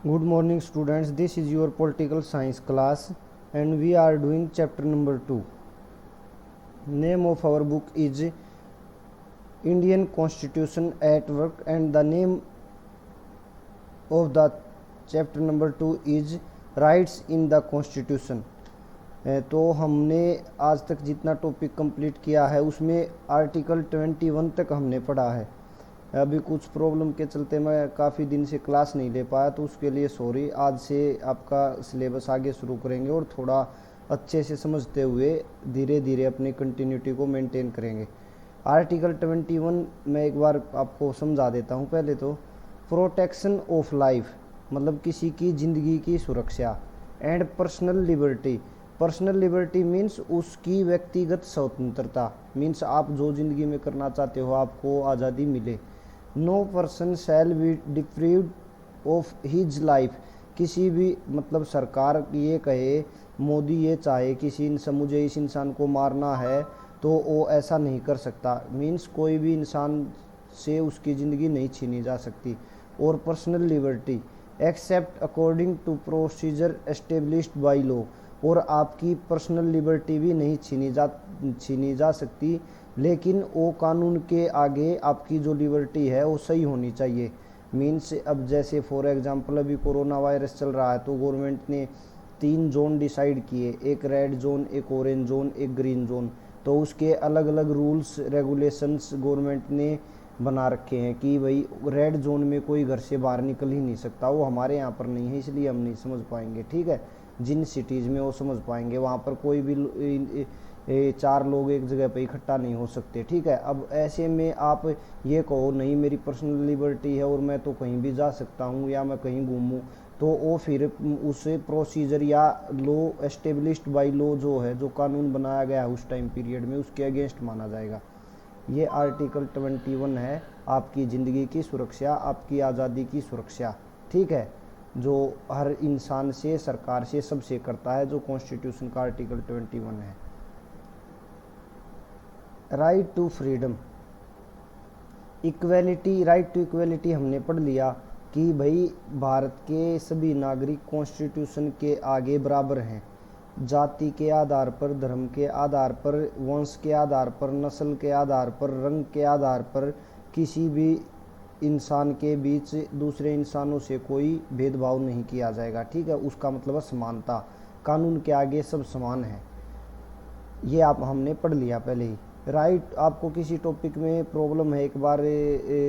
Good morning students, this is your political science class and we are doing chapter number 2. Name of our book is Indian Constitution at Work and the name of the chapter number 2 is Rights in the Constitution. तो हमने आज तक जितना topic complete किया है उसमें article 21 तक हमने पढ़ा है। अभी कुछ प्रॉब्लम के चलते मैं काफ़ी दिन से क्लास नहीं ले पाया, तो उसके लिए सॉरी। आज से आपका सिलेबस आगे शुरू करेंगे और थोड़ा अच्छे से समझते हुए धीरे धीरे अपनी कंटिन्यूटी को मेंटेन करेंगे। आर्टिकल 21 मैं एक बार आपको समझा देता हूँ। पहले तो प्रोटेक्शन ऑफ लाइफ मतलब किसी की ज़िंदगी की सुरक्षा, and personal liberty. Personal liberty means उसकी व्यक्तिगत स्वतंत्रता, मीन्स आप जो ज़िंदगी में करना चाहते हो आपको आज़ादी मिले। No person shall be deprived of his life. किसी भी मतलब सरकार ये कहे, मोदी ये चाहे किसी इंसान मुझे इस इंसान को मारना है तो वो ऐसा नहीं कर सकता। मीन्स कोई भी इंसान से उसकी ज़िंदगी नहीं छीनी जा सकती। और personal liberty except according to procedure established by law. और आपकी पर्सनल लिबर्टी भी नहीं छीनी जा सकती, लेकिन वो कानून के आगे आपकी जो लिबर्टी है वो सही होनी चाहिए। मीन्स अब जैसे फॉर एग्जांपल अभी कोरोना वायरस चल रहा है तो गवर्नमेंट ने 3 जोन डिसाइड किए, एक रेड जोन, एक ऑरेंज जोन, एक ग्रीन जोन। तो उसके अलग अलग रूल्स रेगुलेशंस गवर्नमेंट ने बना रखे हैं कि भाई रेड जोन में कोई घर से बाहर निकल ही नहीं सकता। वो हमारे यहाँ पर नहीं है इसलिए हम नहीं समझ पाएंगे, ठीक है। जिन सिटीज़ में वो समझ पाएंगे वहाँ पर कोई भी 4 लोग एक जगह पे इकट्ठा नहीं हो सकते, ठीक है। अब ऐसे में आप ये कहो नहीं मेरी पर्सनल लिबर्टी है और मैं तो कहीं भी जा सकता हूँ या मैं कहीं घूमूँ, तो वो फिर उस प्रोसीजर या लॉ एस्टेब्लिश्ड बाय लॉ जो है, जो कानून बनाया गया है उस टाइम पीरियड में, उसके अगेंस्ट माना जाएगा। ये आर्टिकल 21 है, आपकी ज़िंदगी की सुरक्षा, आपकी आज़ादी की सुरक्षा, ठीक है, जो हर इंसान से सरकार से सबसे करता है, जो कॉन्स्टिट्यूशन का आर्टिकल 21 है। Right to freedom equality. Right to equality हमने पढ़ लिया कि भाई भारत के सभी नागरिक कॉन्स्टिट्यूशन के आगे बराबर हैं। जाति के आधार पर, धर्म के आधार पर, वंश के आधार पर, नस्ल के आधार पर, रंग के आधार पर किसी भी इंसान के बीच दूसरे इंसानों से कोई भेदभाव नहीं किया जाएगा, ठीक है। उसका मतलब समानता, कानून के आगे सब समान है। ये आप हमने पढ़ लिया पहले ही। राइट आपको किसी टॉपिक में प्रॉब्लम है, एक बार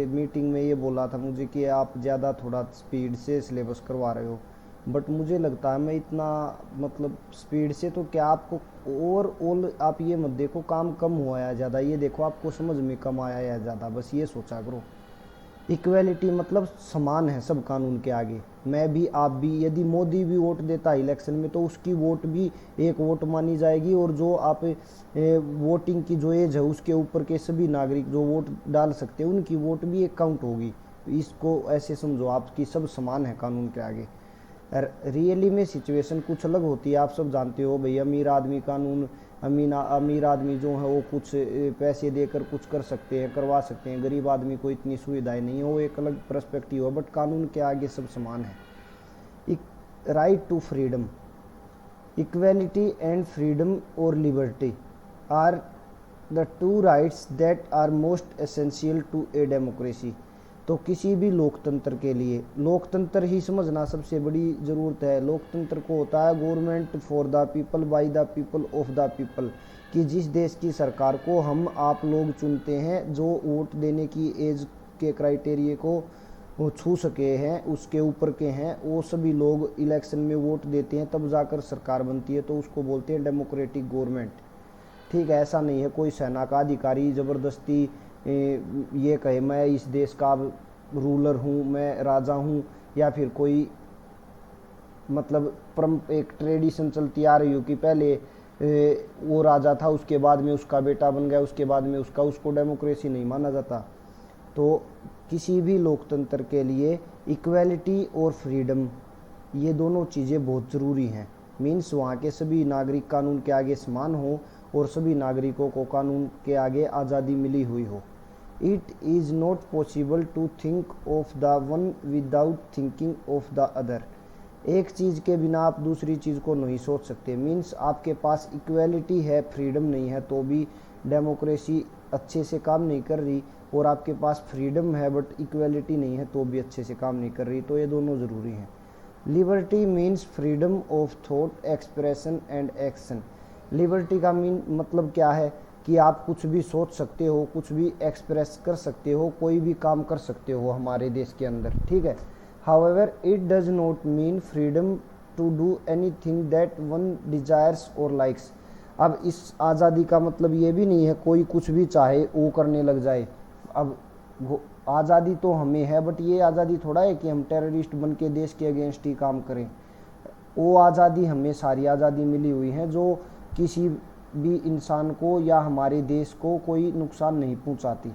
मीटिंग में ये बोला था मुझे कि आप ज़्यादा थोड़ा स्पीड से सिलेबस करवा रहे हो, बट मुझे लगता है मैं इतना मतलब स्पीड से तो क्या आपको ओवरऑल आप ये मत देखो काम कम हुआ या ज़्यादा, ये देखो आपको समझ में कम आया या ज़्यादा, बस ये सोचा करो। इक्वेलिटी मतलब समान है सब कानून के आगे, मैं भी आप भी। यदि मोदी भी वोट देता है इलेक्शन में तो उसकी वोट भी एक वोट मानी जाएगी, और जो आप वोटिंग की जो एज है उसके ऊपर के सभी नागरिक जो वोट डाल सकते हैं उनकी वोट भी एक काउंट होगी। इसको ऐसे समझो आपकी सब समान है कानून के आगे। रियली में सिचुएशन कुछ अलग होती है, आप सब जानते हो भाई। अमीर आदमी कानून, अमीर आदमी जो है वो कुछ पैसे देकर कुछ कर सकते हैं, करवा सकते हैं। गरीब आदमी को इतनी सुविधाएं नहीं है, वो एक अलग पर्सपेक्टिव है, बट कानून के आगे सब समान है। Right to freedom equality and freedom और liberty are the 2 rights that are most essential to a democracy. तो किसी भी लोकतंत्र के लिए, लोकतंत्र ही समझना सबसे बड़ी ज़रूरत है। लोकतंत्र को होता है government for the people by the people of the people, कि जिस देश की सरकार को हम आप लोग चुनते हैं, जो वोट देने की एज के क्राइटेरिया को वो छू सके हैं, उसके ऊपर के हैं, वो सभी लोग इलेक्शन में वोट देते हैं तब जाकर सरकार बनती है, तो उसको बोलते हैं डेमोक्रेटिक गवर्नमेंट, ठीक है। ऐसा नहीं है कोई सेना का अधिकारी ज़बरदस्ती ये कहे मैं इस देश का रूलर हूँ, मैं राजा हूँ, या फिर कोई मतलब एक ट्रेडिशन चलती आ रही हो कि पहले वो राजा था उसके बाद में उसका बेटा बन गया, उसके बाद में उसका, उसको डेमोक्रेसी नहीं माना जाता। तो किसी भी लोकतंत्र के लिए इक्वेलिटी और फ्रीडम ये दोनों चीज़ें बहुत ज़रूरी हैं। मीन्स वहाँ के सभी नागरिक कानून के आगे समान हो और सभी नागरिकों को कानून के आगे आज़ादी मिली हुई हो। It is not possible to think of the one without thinking of the other. एक चीज़ के बिना आप दूसरी चीज़ को नहीं सोच सकते। मीन्स आपके पास इक्वेलिटी है, फ्रीडम नहीं है, तो भी डेमोक्रेसी अच्छे से काम नहीं कर रही, और आपके पास फ्रीडम है बट इक्वेलिटी नहीं है तो भी अच्छे से काम नहीं कर रही। तो ये दोनों ज़रूरी हैं। Liberty means freedom of thought, expression and action. Liberty का मतलब क्या है कि आप कुछ भी सोच सकते हो, कुछ भी एक्सप्रेस कर सकते हो, कोई भी काम कर सकते हो हमारे देश के अंदर, ठीक है। However it does not mean freedom to do anything that one desires or likes. अब इस आज़ादी का मतलब ये भी नहीं है कोई कुछ भी चाहे वो करने लग जाए। अब आज़ादी तो हमें है, बट ये आज़ादी थोड़ा है कि हम टेररिस्ट बन के देश के अगेंस्ट ही काम करें। वो आज़ादी हमें सारी आज़ादी मिली हुई है जो किसी भी इंसान को या हमारे देश को कोई नुकसान नहीं पहुंचाती।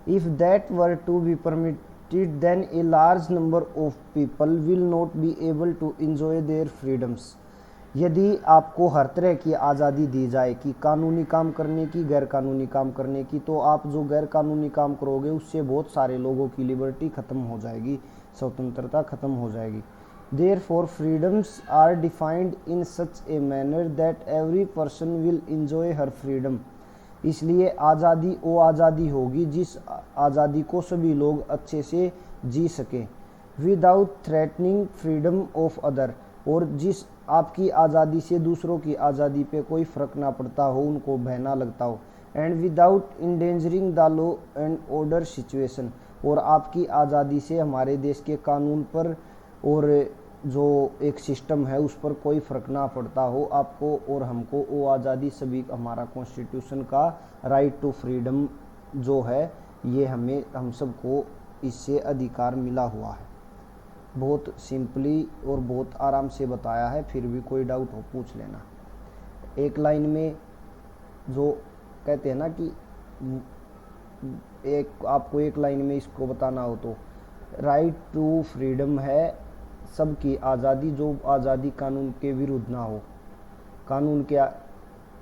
If that were to be permitted then a large number of people will not be able to enjoy their freedoms. यदि आपको हर तरह की आज़ादी दी जाए कि कानूनी काम करने की, गैर कानूनी काम करने की, तो आप जो गैर कानूनी काम करोगे उससे बहुत सारे लोगों की लिबर्टी ख़त्म हो जाएगी, स्वतंत्रता ख़त्म हो जाएगी। Therefore, freedoms are defined in such a manner that every person will enjoy her freedom। इसलिए आज़ादी वो आज़ादी होगी जिस आज़ादी को सभी लोग अच्छे से जी सकें, without threatening freedom of other, और जिस आपकी आज़ादी से दूसरों की आज़ादी पे कोई फ़र्क ना पड़ता हो, उनको भय ना लगता हो, and without endangering the law and order situation, और आपकी आज़ादी से हमारे देश के कानून पर और जो एक सिस्टम है उस पर कोई फ़र्क ना पड़ता हो आपको और हमको। वो आज़ादी सभी, हमारा कॉन्स्टिट्यूशन का राइट टू फ्रीडम जो है ये हमें, हम सबको इससे अधिकार मिला हुआ है। बहुत सिंपली और बहुत आराम से बताया है, फिर भी कोई डाउट हो पूछ लेना। एक लाइन में जो कहते हैं ना कि एक आपको एक लाइन में इसको बताना हो तो राइट टू फ्रीडम है सबकी आज़ादी, जो आज़ादी कानून के विरुद्ध ना हो, कानून के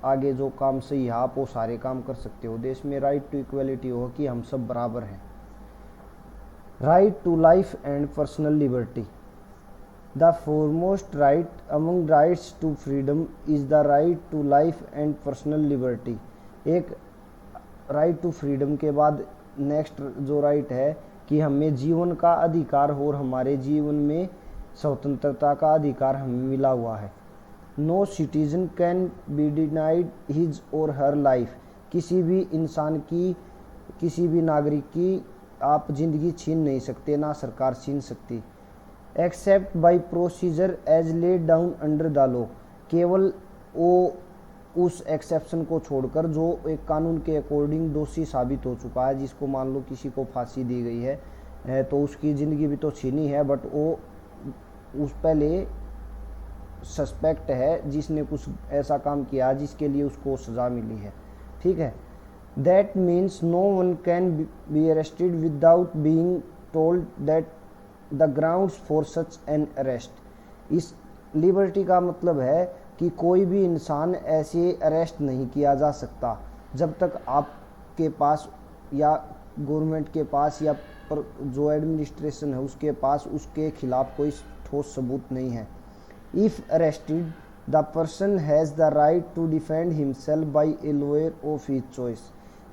आगे जो काम सही है आप वो सारे काम कर सकते हो। देश में राइट टू इक्वलिटी हो कि हम सब बराबर हैं। Right to life and personal liberty. The foremost right among rights to freedom is the right to life and personal liberty. एक राइट टू फ्रीडम के बाद नेक्स्ट जो राइट है कि हमें जीवन का अधिकार और हमारे जीवन में स्वतंत्रता का अधिकार हमें मिला हुआ है। No citizen can be denied his or her life. किसी भी इंसान की, किसी भी नागरिक की आप ज़िंदगी छीन नहीं सकते, ना सरकार छीन सकती। Except by procedure as laid down under the law. केवल वो उस एक्सेप्शन को छोड़कर जो एक कानून के अकॉर्डिंग दोषी साबित हो चुका है, जिसको मान लो किसी को फांसी दी गई है तो उसकी ज़िंदगी भी तो छीनी है, बट वो उस पहले सस्पेक्ट है जिसने कुछ ऐसा काम किया जिसके लिए उसको सज़ा मिली है, ठीक है। That means no one can be arrested without being told that the grounds for such an arrest. इस लिबर्टी का मतलब है कि कोई भी इंसान ऐसे अरेस्ट नहीं किया जा सकता जब तक आपके पास या गवर्नमेंट के पास या पर जो एडमिनिस्ट्रेशन है उसके पास उसके खिलाफ कोई ठोस सबूत नहीं है। If arrested the person has the right to defend himself by a lawyer of his choice.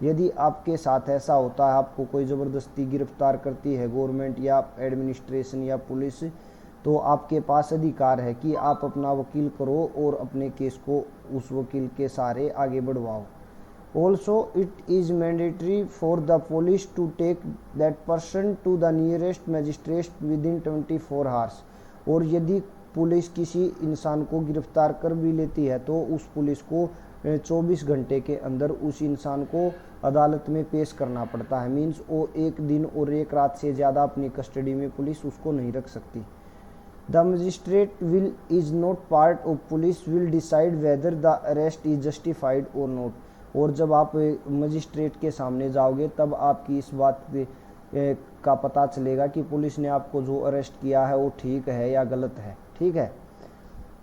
यदि आपके साथ ऐसा होता है, आपको कोई ज़बरदस्ती गिरफ्तार करती है गवर्नमेंट या एडमिनिस्ट्रेशन या पुलिस, तो आपके पास अधिकार है कि आप अपना वकील करो और अपने केस को उस वकील के सहारे आगे बढ़वाओ। Also it is mandatory for the police to take that person to the nearest magistrate within 24 hours. और यदि पुलिस किसी इंसान को गिरफ्तार कर भी लेती है तो उस पुलिस को 24 घंटे के अंदर उस इंसान को अदालत में पेश करना पड़ता है। मीन्स वो एक दिन और एक रात से ज़्यादा अपनी कस्टडी में पुलिस उसको नहीं रख सकती। The magistrate will is not part of police will decide whether the arrest is justified और नॉट। और जब आप मजिस्ट्रेट के सामने जाओगे तब आपकी इस बात का पता चलेगा कि पुलिस ने आपको जो अरेस्ट किया है वो ठीक है या गलत है, ठीक है।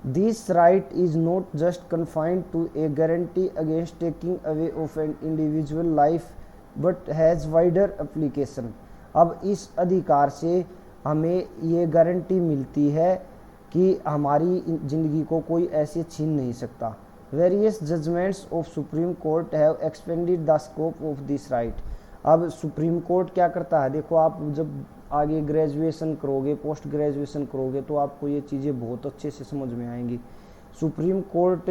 This right is not just confined to a guarantee against taking away of an individual life but has wider application. अब इस अधिकार से हमें ये गारंटी मिलती है कि हमारी ज़िंदगी को कोई ऐसे छीन नहीं सकता। Various judgements of supreme court have expanded the scope of this right. अब सुप्रीम कोर्ट क्या करता है, देखो आप जब आगे ग्रेजुएशन करोगे, पोस्ट ग्रेजुएशन करोगे, तो आपको ये चीज़ें बहुत अच्छे से समझ में आएंगी। सुप्रीम कोर्ट,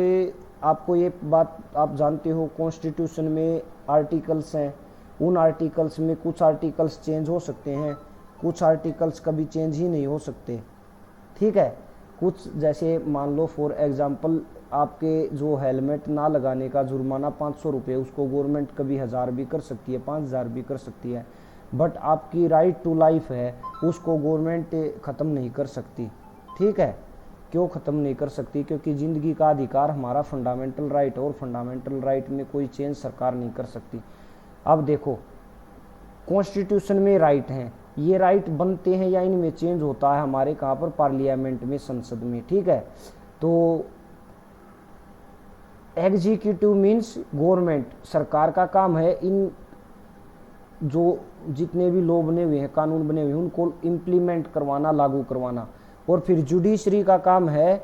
आपको ये बात आप जानते हो, कॉन्स्टिट्यूशन में आर्टिकल्स हैं, उन आर्टिकल्स में कुछ आर्टिकल्स चेंज हो सकते हैं, कुछ आर्टिकल्स कभी चेंज ही नहीं हो सकते, ठीक है। कुछ जैसे मान लो फॉर एग्जांपल आपके जो हेलमेट ना लगाने का जुर्माना 500 रुपये, उसको गवर्नमेंट कभी 1000 भी कर सकती है, 5000 भी कर सकती है, बट आपकी राइट टू लाइफ है उसको गवर्नमेंट ख़त्म नहीं कर सकती, ठीक है। क्यों ख़त्म नहीं कर सकती? क्योंकि ज़िंदगी का अधिकार हमारा फंडामेंटल राइट, और फंडामेंटल राइट में कोई चेंज सरकार नहीं कर सकती। अब देखो कॉन्स्टिट्यूशन में राइट हैं, ये राइट बनते हैं या इनमें चेंज होता है हमारे कहाँ पर, पार्लियामेंट में, संसद में, ठीक है। तो एग्जीक्यूटिव मीन्स गवर्नमेंट, सरकार का काम है इन जो जितने भी लॉ बने हुए हैं, कानून बने हुए हैं, उनको इम्प्लीमेंट करवाना, लागू करवाना। और फिर जुडिशरी का काम है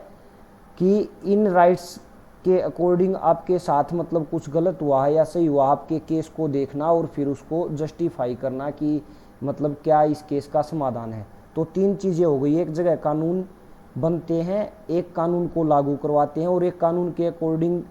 कि इन राइट्स के अकॉर्डिंग आपके साथ मतलब कुछ गलत हुआ है या सही हुआ, आपके केस को देखना और फिर उसको जस्टिफाई करना कि मतलब क्या इस केस का समाधान है। तो 3 चीज़ें हो गई, एक जगह कानून बनते हैं, एक कानून को लागू करवाते हैं, और एक कानून के अकॉर्डिंग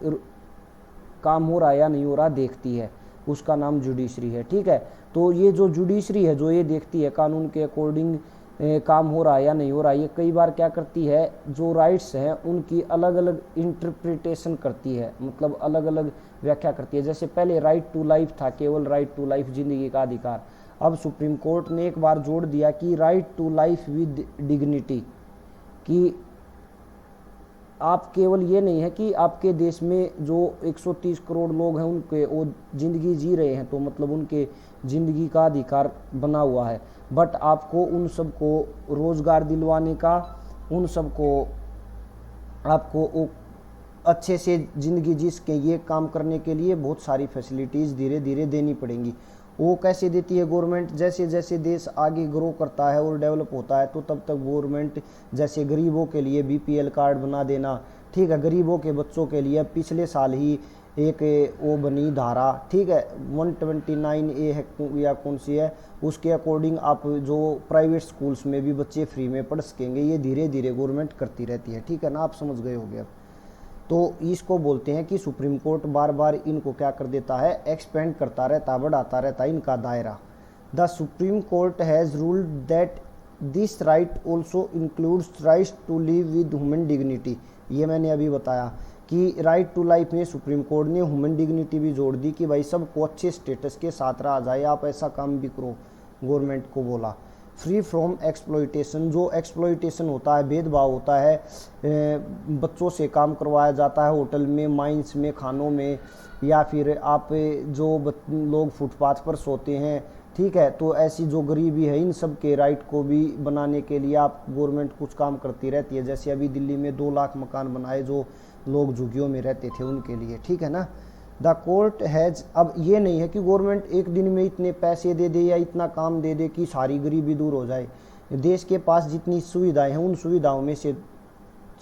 काम हो रहा है या नहीं हो रहा देखती है, उसका नाम जुडिशरी है, ठीक है। तो ये जो जुडिशरी है, जो ये देखती है कानून के अकॉर्डिंग काम हो रहा है या नहीं हो रहा है, ये कई बार क्या करती है, जो राइट्स हैं उनकी अलग अलग इंटरप्रिटेशन करती है, मतलब अलग अलग व्याख्या करती है। जैसे पहले राइट टू लाइफ था, केवल राइट टू लाइफ, जिंदगी का अधिकार। अब सुप्रीम कोर्ट ने एक बार जोड़ दिया कि right to life with dignity, कि आप केवल ये नहीं है कि आपके देश में जो 130 करोड़ लोग हैं उनके वो ज़िंदगी जी रहे हैं, तो मतलब उनके ज़िंदगी का अधिकार बना हुआ है, बट आपको उन सबको रोज़गार दिलवाने का, उन सबको आपको अच्छे से ज़िंदगी जी सके ये काम करने के लिए बहुत सारी फैसिलिटीज़ धीरे धीरे देनी पड़ेंगी। वो कैसे देती है गवर्नमेंट? जैसे जैसे देश आगे ग्रो करता है और डेवलप होता है, तो तब तक गवर्नमेंट जैसे गरीबों के लिए BPL कार्ड बना देना, ठीक है, गरीबों के बच्चों के लिए पिछले साल ही एक वो बनी धारा, ठीक है, 129A है या कौन सी है, उसके अकॉर्डिंग आप जो प्राइवेट स्कूल्स में भी बच्चे फ्री में पढ़ सकेंगे। ये धीरे धीरे गवर्नमेंट करती रहती है, ठीक है ना, आप समझ गए होंगे अब। तो इसको बोलते हैं कि सुप्रीम कोर्ट बार बार इनको क्या कर देता है, एक्सपेंड करता रहता, बढ़ाता रहता है इनका दायरा। The Supreme Court has ruled that this right also includes right to live with human dignity. ये मैंने अभी बताया कि राइट टू लाइफ में सुप्रीम कोर्ट ने ह्यूमन डिग्निटी भी जोड़ दी कि भाई सबको अच्छे स्टेटस के साथ रहा जाए, आप ऐसा काम भी करो, गवर्नमेंट को बोला। फ्री फ्रॉम एक्सप्लॉइटेशन, जो एक्सप्लॉइटेशन होता है, भेदभाव होता है, बच्चों से काम करवाया जाता है होटल में, माइंस में, खानों में, या फिर आप जो लोग फुटपाथ पर सोते हैं, ठीक है, तो ऐसी जो गरीबी है इन सब के राइट को भी बनाने के लिए आप गवर्नमेंट कुछ काम करती रहती है। जैसे अभी दिल्ली में 2 लाख मकान बनाए जो लोग झुग्गियों में रहते थे उनके लिए, ठीक है ना। द कोर्ट हैज़, अब ये नहीं है कि गवर्नमेंट एक दिन में इतने पैसे दे दे या इतना काम दे दे कि सारी गरीबी दूर हो जाए। देश के पास जितनी सुविधाएं हैं उन सुविधाओं में से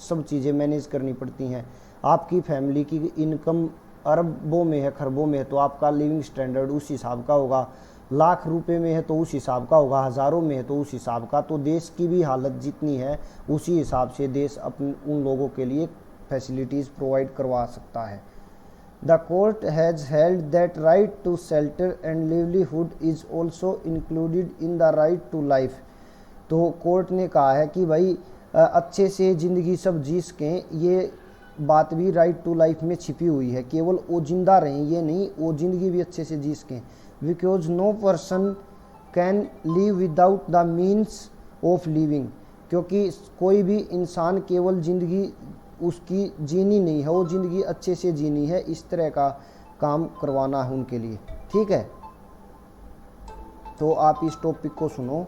सब चीज़ें मैनेज करनी पड़ती हैं। आपकी फैमिली की इनकम अरबों में है, खरबों में है, तो आपका लिविंग स्टैंडर्ड उस हिसाब का होगा। लाख रुपए में है तो उस हिसाब का होगा, हज़ारों में है तो उस हिसाब का। तो देश की भी हालत जितनी है उसी हिसाब से देश अपने उन लोगों के लिए फैसिलिटीज़ प्रोवाइड करवा सकता है। The court has held that right to shelter and livelihood is also included in the right to life। तो कोर्ट ने कहा है कि भाई अच्छे से ज़िंदगी सब जी सकें, ये बात भी राइट टू लाइफ में छिपी हुई है। केवल वो जिंदा रहें ये नहीं, वो ज़िंदगी भी अच्छे से जी सकें। Because no person can live without the means of living, क्योंकि कोई भी इंसान केवल ज़िंदगी उसकी जीनी नहीं है, वो ज़िंदगी अच्छे से जीनी है, इस तरह का काम करवाना है उनके लिए, ठीक है। तो आप इस टॉपिक को सुनो।